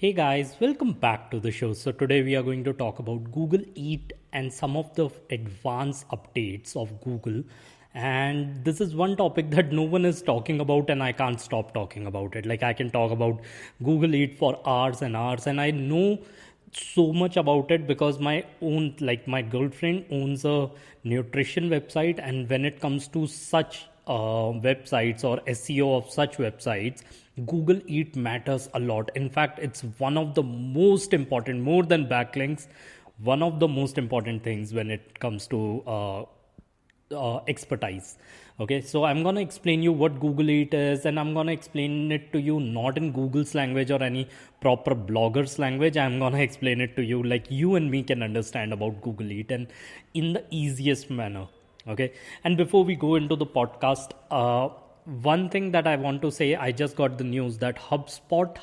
Hey guys, welcome back to the show. So today we are going to talk about Google Eat and some of the advanced updates of Google. And this is one topic that no one is talking about and I can't stop talking about it. Like I can talk about Google Eat for hours and hours, and I know so much about it because my girlfriend owns a nutrition website, and when it comes to such websites or SEO of such websites, Google Eat matters a lot. In fact, it's one of the most important, more than backlinks, one of the most important things when it comes to expertise. Okay, so I'm gonna explain you what Google Eat is, and I'm gonna explain it to you not in Google's language or any proper blogger's language. I'm gonna explain it to you like you and me can understand about Google Eat and in the easiest manner. Okay, and before we go into the podcast, one thing that I want to say, I just got the news that HubSpot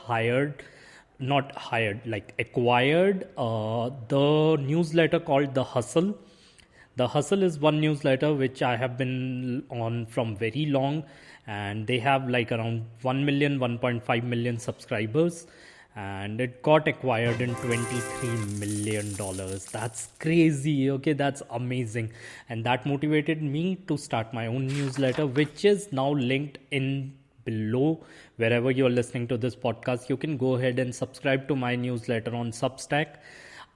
acquired the newsletter called The Hustle. The Hustle is one newsletter which I have been on from very long, and they have like around 1 million, 1.5 million subscribers, and it got acquired in $23 million. That's crazy. Okay, that's amazing. And that motivated me to start my own newsletter, which is now linked in below. Wherever you're listening to this podcast, you can go ahead and subscribe to my newsletter on Substack.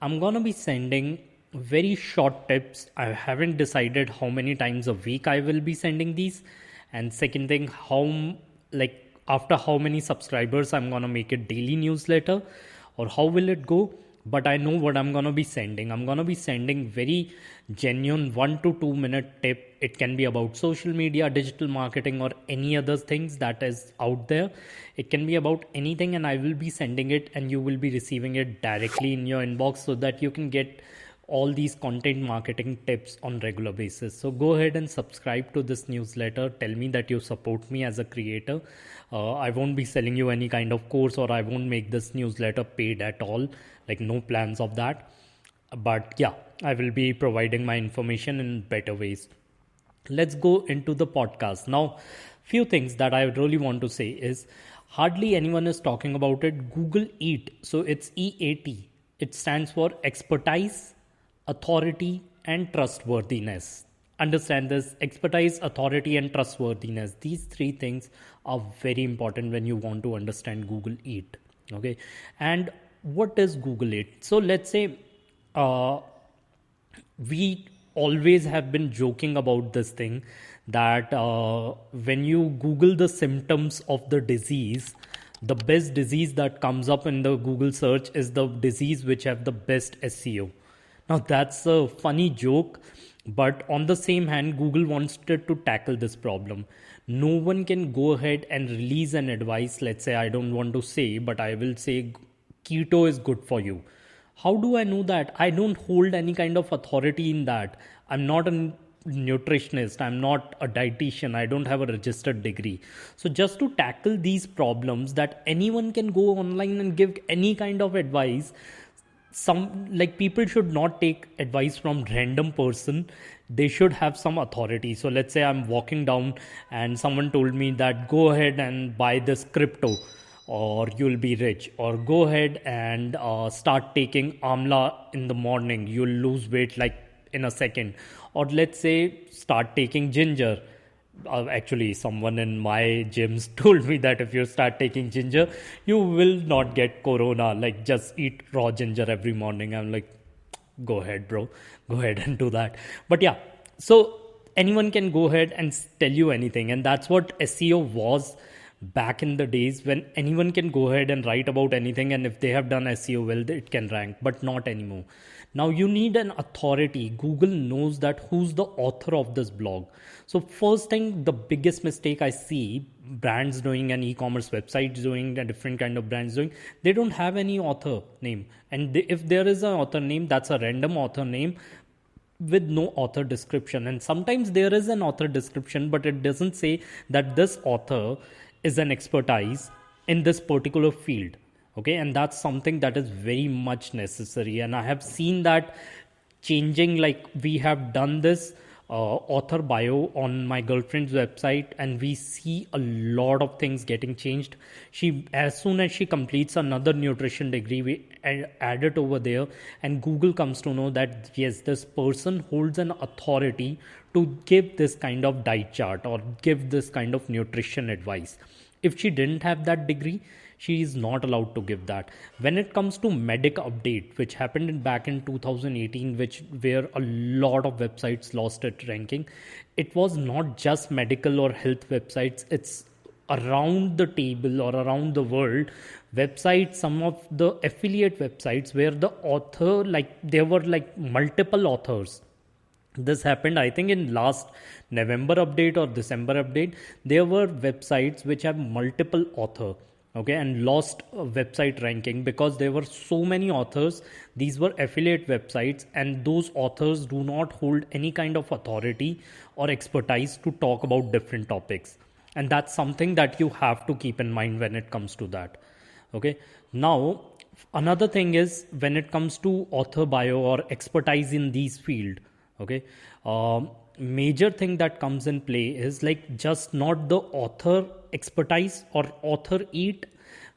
I'm gonna be sending very short tips. I haven't decided how many times a week I will be sending these, and second thing, after how many subscribers I'm gonna make it daily newsletter, or how will it go. But I know what I'm gonna be sending. I'm gonna be sending very genuine 1 to 2 minute tip. It can be about social media, digital marketing, or any other things that is out there. It can be about anything, and I will be sending it, and you will be receiving it directly in your inbox so that you can get all these content marketing tips on regular basis. So go ahead and subscribe to this newsletter. Tell me that you support me as a creator. I won't be selling you any kind of course, or I won't make this newsletter paid at all. Like no plans of that. But yeah, I will be providing my information in better ways. Let's go into the podcast. Now, few things that I really want to say is hardly anyone is talking about it. Google Eat. So it's EAT. It stands for expertise, authority, and trustworthiness. Understand this: expertise, authority, and trustworthiness. These three things are very important when you want to understand Google Eat. Okay, and what is Google Eat? So let's say we always have been joking about this thing that when you Google the symptoms of the disease, the best disease that comes up in the Google search is the disease which have the best SEO. Now that's a funny joke, but on the same hand, Google wanted to tackle this problem. No one can go ahead and release an advice. Let's say, I don't want to say, but I will say keto is good for you. How do I know that? I don't hold any kind of authority in that. I'm not a nutritionist, I'm not a dietitian, I don't have a registered degree. So just to tackle these problems that anyone can go online and give any kind of advice, people should not take advice from random person. They should have some authority. So let's say I'm walking down and someone told me that go ahead and buy this crypto or you'll be rich, or go ahead and start taking amla in the morning, you'll lose weight like in a second. Or let's say start taking ginger. Actually, someone in my gyms told me that if you start taking ginger, you will not get corona. Like just eat raw ginger every morning. I'm like, go ahead, bro. Go ahead and do that. But yeah, so anyone can go ahead and tell you anything. And that's what SEO was back in the days, when anyone can go ahead and write about anything, and if they have done SEO well, it can rank, but not anymore. Now you need an authority. Google knows that who's the author of this blog. So first thing, the biggest mistake I see brands doing and e-commerce websites doing, a different kind of brands doing, they don't have any author name. And if there is an author name, that's a random author name with no author description. And sometimes there is an author description, but it doesn't say that this author is an expertise in this particular field. Okay, and that's something that is very much necessary. And I have seen that changing. Like we have done this author bio on my girlfriend's website, and we see a lot of things getting changed. She, as soon as she completes another nutrition degree, we add it over there, and Google comes to know that yes, this person holds an authority to give this kind of diet chart or give this kind of nutrition advice. If she didn't have that degree, she is not allowed to give that. When it comes to Medic Update, which happened back in 2018, where a lot of websites lost its ranking, it was not just medical or health websites. It's around the table or around the world websites, some of the affiliate websites where the author, like there were like multiple authors. This happened, I think, in last November update or December update. There were websites which have multiple author, okay, and lost website ranking because there were so many authors. These were affiliate websites, and those authors do not hold any kind of authority or expertise to talk about different topics. And that's something that you have to keep in mind when it comes to that. Okay. Now, another thing is when it comes to author bio or expertise in these field. Okay. Major thing that comes in play is like just not the author expertise or author eat.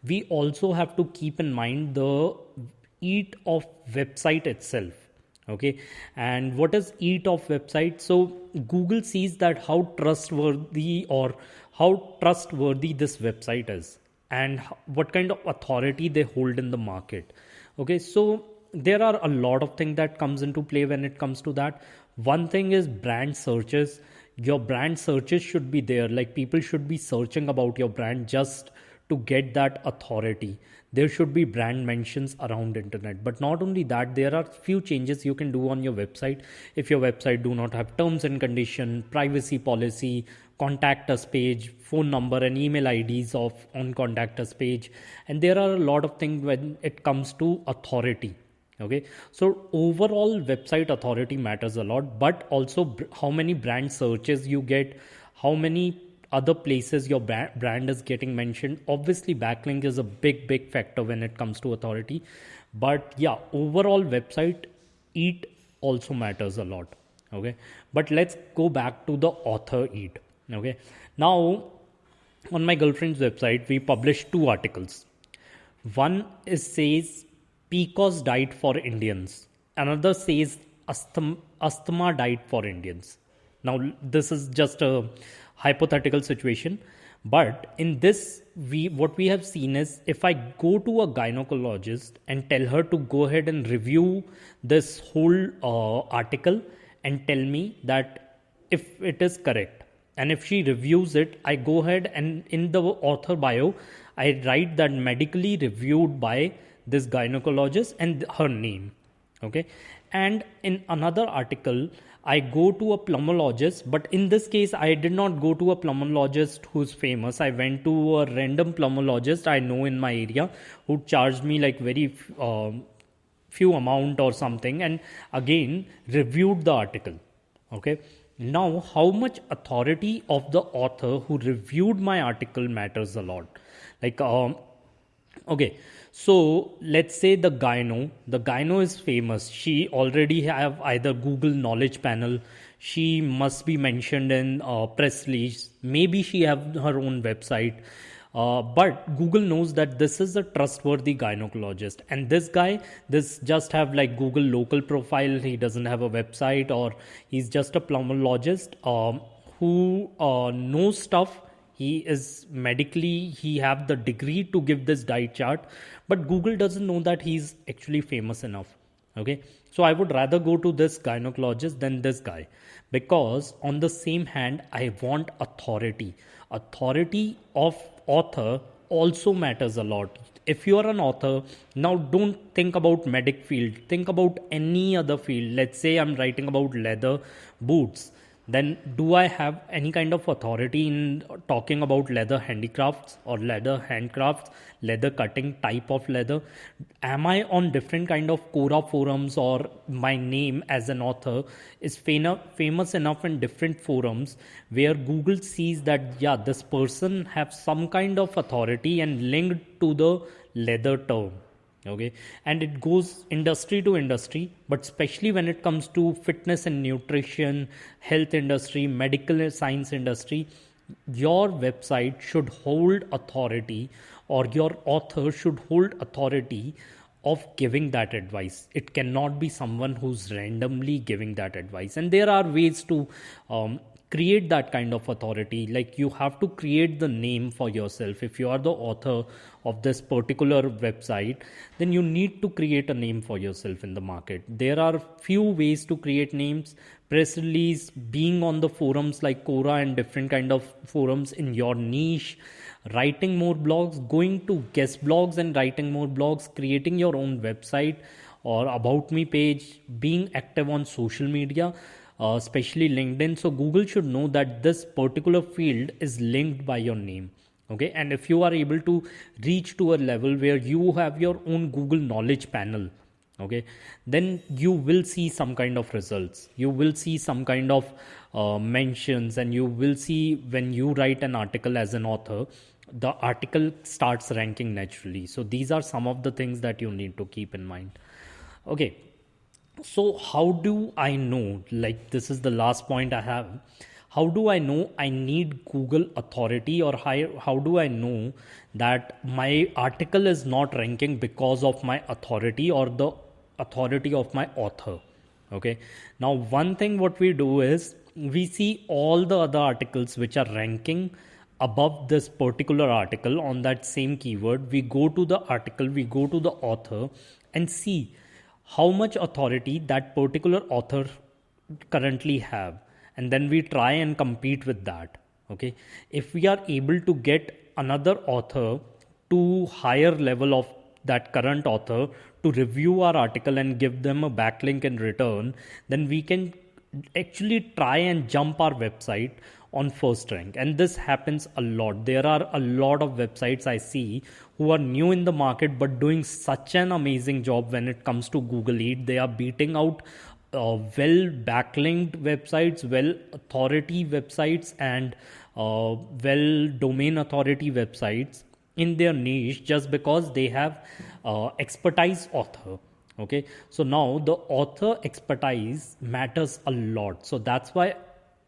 We also have to keep in mind the eat of website itself. Okay. And what is eat of website? So Google sees that how trustworthy this website is and what kind of authority they hold in the market. Okay. So there are a lot of things that comes into play when it comes to that. One thing is brand searches. Your brand searches should be there. Like people should be searching about your brand just to get that authority. There should be brand mentions around internet. But not only that, there are few changes you can do on your website. If your website do not have terms and condition, privacy policy, contact us page, phone number and email IDs on contact us page. And there are a lot of things when it comes to authority. Okay, so overall website authority matters a lot, but also how many brand searches you get, how many other places your brand is getting mentioned. Obviously backlink is a big factor when it comes to authority, but yeah, overall website eat also matters a lot. Okay, but let's go back to the author eat. Okay, now on my girlfriend's website we published 2 articles. One says PCOS diet for Indians. Another says asthma diet for Indians. Now, this is just a hypothetical situation. But in this, what we have seen is if I go to a gynecologist and tell her to go ahead and review this whole article and tell me that if it is correct. And if she reviews it, I go ahead and in the author bio, I write that medically reviewed by this gynecologist and her name. Okay. And in another article, I go to a pulmonologist, but in this case, I did not go to a pulmonologist who's famous. I went to a random pulmonologist I know in my area who charged me like very few amount or something, and again reviewed the article. Okay. Now, how much authority of the author who reviewed my article matters a lot. Like, okay. So let's say the gyno is famous. She already have either Google knowledge panel. She must be mentioned in press release. Maybe she have her own website. But Google knows that this is a trustworthy gynecologist. And this just have like Google local profile. He doesn't have a website, or he's just a pulmonologist who knows stuff. He have the degree to give this diet chart, but Google doesn't know that he's actually famous enough. Okay. So I would rather go to this gynecologist than this guy, because on the same hand, I want authority. Authority of author also matters a lot. If you are an author, now don't think about medic field, think about any other field. Let's say I'm writing about leather boots. Then do I have any kind of authority in talking about leather handicrafts or leather handcrafts, leather cutting type of leather? Am I on different kind of Quora forums, or my name as an author is famous enough in different forums where Google sees that, yeah, this person have some kind of authority and linked to the leather term. Okay, and it goes industry to industry, but especially when it comes to fitness and nutrition, health industry, medical science industry, your website should hold authority, or your author should hold authority of giving that advice. It cannot be someone who's randomly giving that advice. And there are ways to create that kind of authority. Like, you have to create the name for yourself. If you are the author of this particular website, then you need to create a name for yourself in the market. There are few ways to create names: press release, being on the forums like Quora and different kind of forums in your niche, writing more blogs, going to guest blogs and writing more blogs, creating your own website or about me page, being active on social media, especially LinkedIn. So Google should know that this particular field is linked by your name. Okay, and if you are able to reach to a level where you have your own Google knowledge panel, okay, then you will see some kind of results. You will see some kind of mentions, and you will see when you write an article as an author, the article starts ranking naturally. So these are some of the things that you need to keep in mind. Okay, so how do I know, like, this is the last point I have, how do I know I need Google authority, or how do I know that my article is not ranking because of my authority or the authority of my author? Okay, now one thing what we do is we see all the other articles which are ranking above this particular article on that same keyword. We go to the article, we go to the author and see how much authority that particular author currently have, and then we try and compete with that. Okay, if we are able to get another author to higher level of that current author to review our article and give them a backlink in return, then we can actually try and jump our website on first rank. And this happens a lot. There are a lot of websites I see who are new in the market but doing such an amazing job when it comes to Google Lead. They are beating out well backlinked websites, well authority websites, and well domain authority websites in their niche, just because they have expertise author. Okay, so now the author expertise matters a lot. So that's why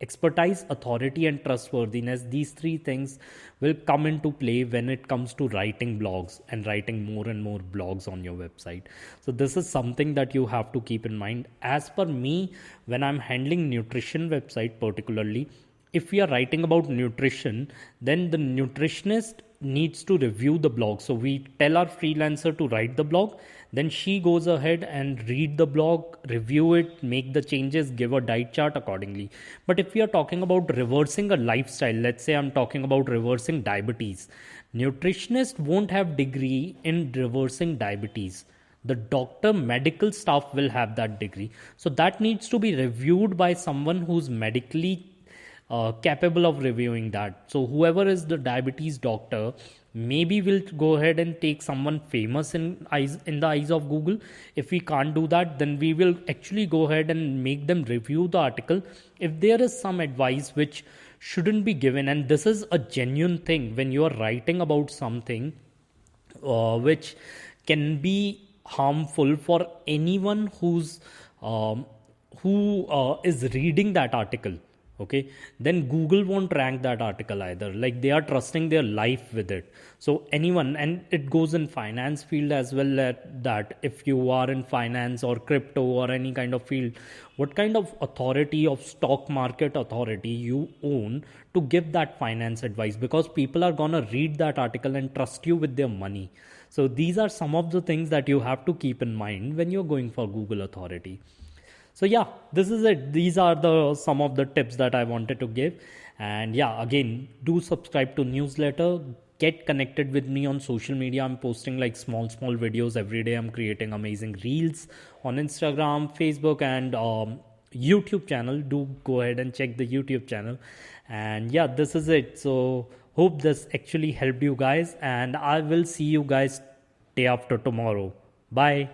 expertise, authority, and trustworthiness, these three things will come into play when it comes to writing blogs and writing more and more blogs on your website. So this is something that you have to keep in mind. As per me, when I'm handling nutrition website particularly, if we are writing about nutrition, then the nutritionist needs to review the blog. So we tell our freelancer to write the blog, then she goes ahead and read the blog, review it, make the changes, give a diet chart accordingly. But if we are talking about reversing a lifestyle, let's say I'm talking about reversing diabetes, nutritionist won't have degree in reversing diabetes. The doctor, medical staff will have that degree. So that needs to be reviewed by someone who's medically capable of reviewing that. So whoever is the diabetes doctor, maybe we'll go ahead and take someone famous in the eyes of Google. If we can't do that, then we will actually go ahead and make them review the article. If there is some advice which shouldn't be given, and this is a genuine thing when you are writing about something which can be harmful for anyone who is reading that article, okay, then Google won't rank that article either. Like, they are trusting their life with it. So anyone, and it goes in finance field as well, that if you are in finance or crypto or any kind of field, what kind of authority of stock market authority you own to give that finance advice, because people are gonna read that article and trust you with their money. So these are some of the things that you have to keep in mind when you're going for Google authority. So yeah, this is it. These are some of the tips that I wanted to give. And yeah, again, do subscribe to newsletter. Get connected with me on social media. I'm posting like small videos every day. I'm creating amazing reels on Instagram, Facebook, and YouTube channel. Do go ahead and check the YouTube channel. And yeah, this is it. So hope this actually helped you guys. And I will see you guys day after tomorrow. Bye.